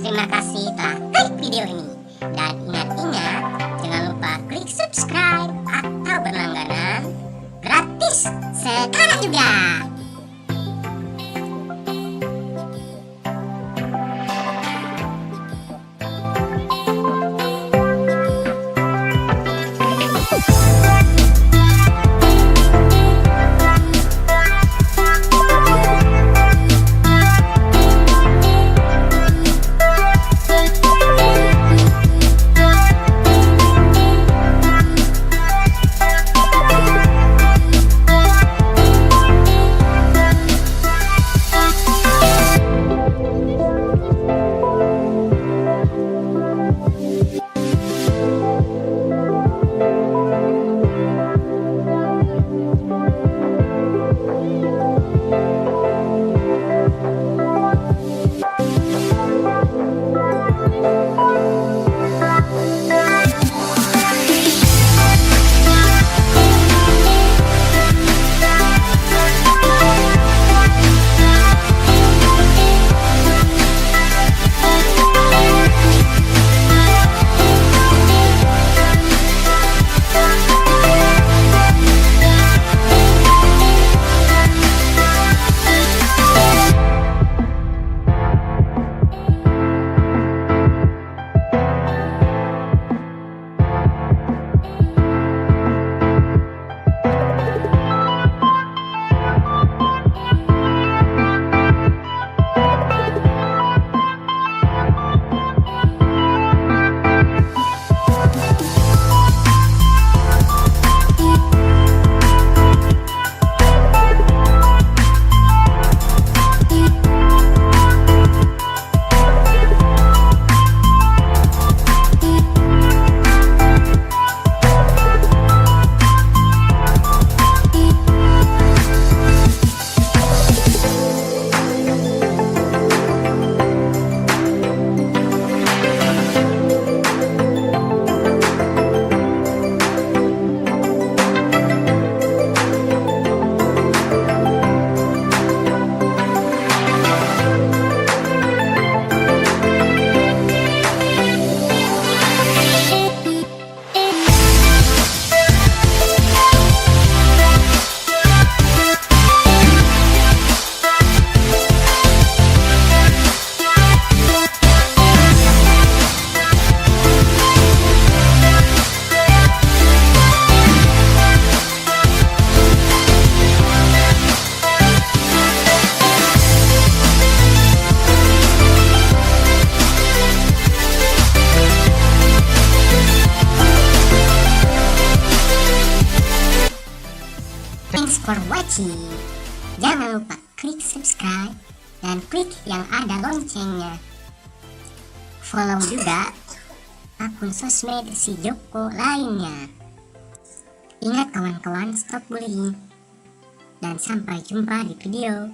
Terima kasih telah klik video ini. Dan ingat-ingat, jangan lupa klik subscribe atau berlangganan gratis sekarang juga. Thanks for watching. Jangan lupa klik subscribe dan klik yang ada loncengnya. Follow juga akun sosmed si Jokko lainnya. Ingat kawan-kawan, stop bullying. Dan sampai jumpa di video